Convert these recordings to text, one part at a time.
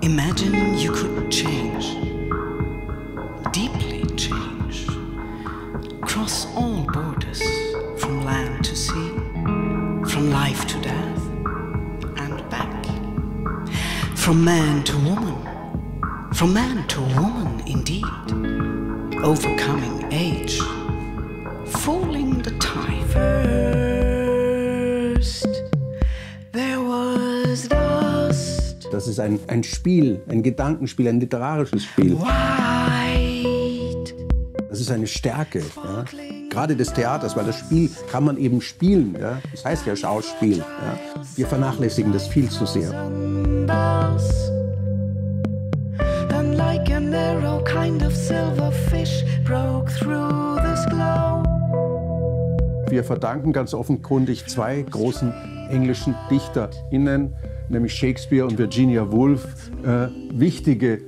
Imagine you could change, deeply change, cross all borders, from land to sea, from life to death, and back. From man to woman indeed, overcoming age, fooling the time. First, there was dust. Das ist ein Spiel, ein Gedankenspiel, ein literarisches Spiel. White. Das ist eine Stärke, ja? Gerade des Theaters, weil das Spiel kann man eben spielen. Ja? Das heißt ja Schauspiel. Ja? Wir vernachlässigen das viel zu sehr. Then like an arrow, kind of silver fish broke through this glow. Wir verdanken ganz offenkundig zwei großen englischen DichterInnen, nämlich Shakespeare und Virginia Woolf, wichtige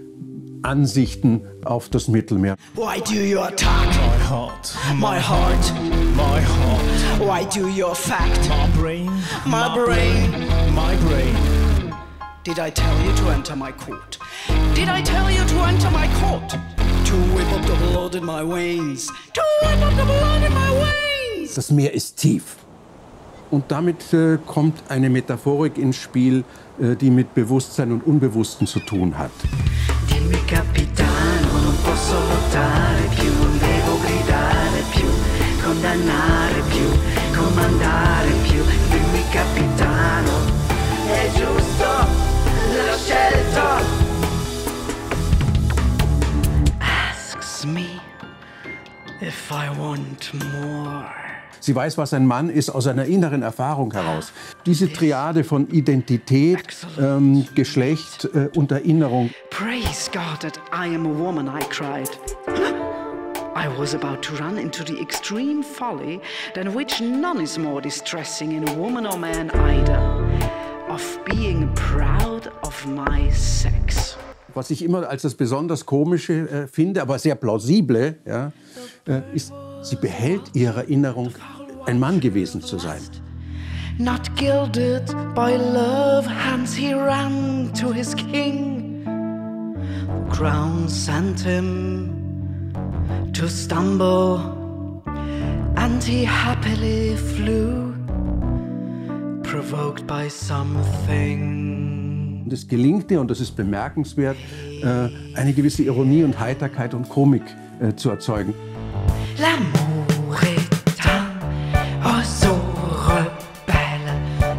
Ansichten auf das Mittelmeer. Why do you attack My heart, my heart? my heart, Why do you fact my brain, my brain? my brain. Did I tell you to enter my court? Did I tell you to enter my court? To whip up the blood in my veins. To whip up the blood in my veins. Das Meer ist tief. Und damit kommt eine Metaphorik ins Spiel, die mit Bewusstsein und Unbewussten zu tun hat. Dimmi capitano, non posso lottare più, non devo gridare più, condannare più, comandare più. Dimmi capitano, è giusto la scelta. Asks me if I want more. Sie weiß, was ein Mann ist, aus einer inneren Erfahrung heraus. Diese Triade von Identität, Geschlecht und Erinnerung. Praise God that I am a woman, I cried. I was about to run into the extreme folly than which none is more distressing in a woman or man either, of being proud of my sex. Was ich immer als das besonders Komische finde, aber sehr plausible, ja, ist, sie behält ihre Erinnerung, ein Mann gewesen zu sein. Not gilded by love hands he ran to his king. The crown sent him to stumble, and he happily flew, provoked by something. Und es gelingt ihr, und das ist bemerkenswert, eine gewisse Ironie und Heiterkeit und Komik zu erzeugen. L'amour est un sort rebelle,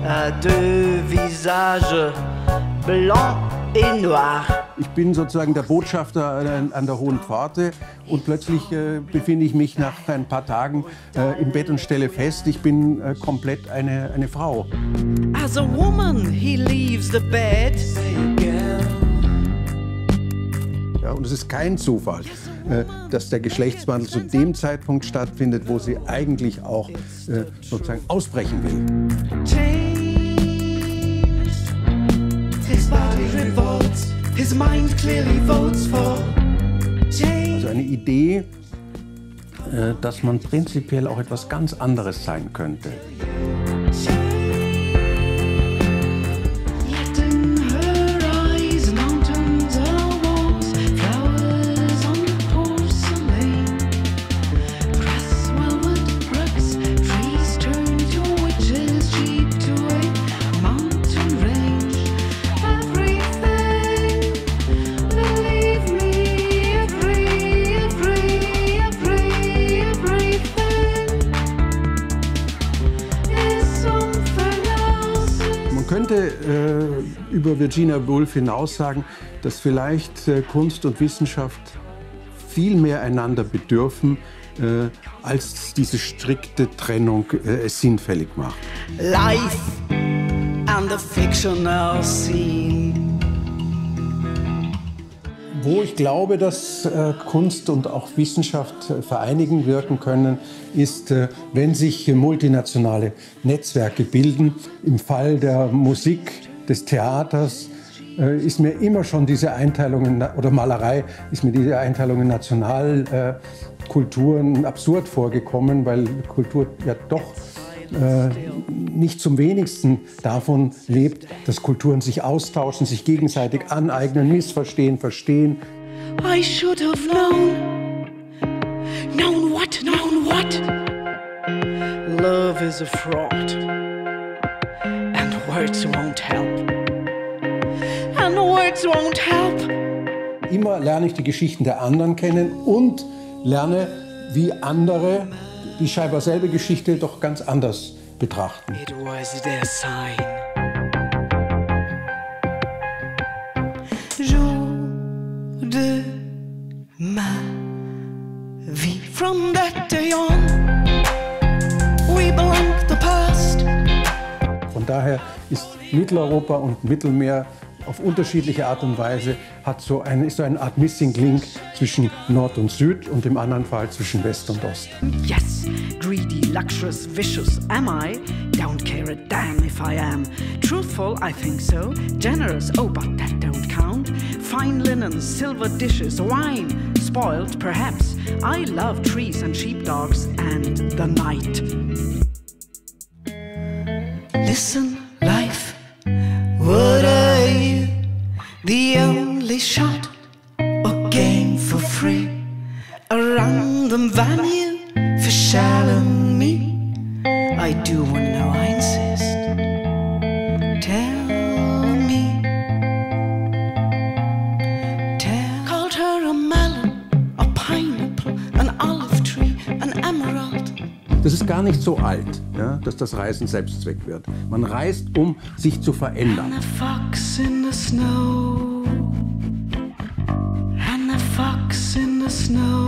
à deux visages blancs et noirs. Ich bin sozusagen der Botschafter an der Hohen Pforte und plötzlich befinde ich mich nach ein paar Tagen im Bett und stelle fest, ich bin komplett eine Frau. As a woman, he leaves the bed. Ja, und es ist kein Zufall, dass der Geschlechtswandel zu dem Zeitpunkt stattfindet, wo sie eigentlich auch sozusagen ausbrechen will. His body revolts, his mind clearly votes for change. Also eine Idee, dass man prinzipiell auch etwas ganz anderes sein könnte. Über Virginia Woolf hinaus sagen, dass vielleicht Kunst und Wissenschaft viel mehr einander bedürfen, als diese strikte Trennung es sinnfällig macht. Life and the fictional scene. Wo ich glaube, dass Kunst und auch Wissenschaft vereinigen wirken können, ist, wenn sich multinationale Netzwerke bilden. Im Fall der Musik, des Theaters ist mir immer schon diese Einteilungen, oder Malerei, ist mir diese Einteilung in Nationalkulturen absurd vorgekommen, weil Kultur ja doch nicht zum wenigsten davon lebt, dass Kulturen sich austauschen, sich gegenseitig aneignen, missverstehen, verstehen. I should have known. Known what? Known what? Love is a fraud. And words won't help. And words won't help. Immer lerne ich die Geschichten der anderen kennen und lerne, wie andere die scheinbar selbe Geschichte doch ganz anders betrachten. It was their sign. Jour de ma vie. From that day on, we belong to the past. Von daher ist Mitteleuropa und Mittelmeer auf unterschiedliche Art und Weise ist so eine Art Missing Link zwischen Nord und Süd und im anderen Fall zwischen West und Ost. Yes, greedy, luxurious, vicious am I? Don't care a damn if I am. Truthful, I think so. Generous, oh, but that don't count. Fine linen, silver dishes, wine. Spoiled, perhaps. I love trees and sheepdogs and the night. Listen, life, what are you? The only shot or game for free? A random venue for Shell and me? I do wanna know, I insist. Tell me. Called her a melon, a pineapple, an olive tree, an emerald. Das ist gar nicht so alt, ja, dass das Reisen Selbstzweck wird. Man reist, um sich zu verändern. And a fox in the snow. And a fox in the snow.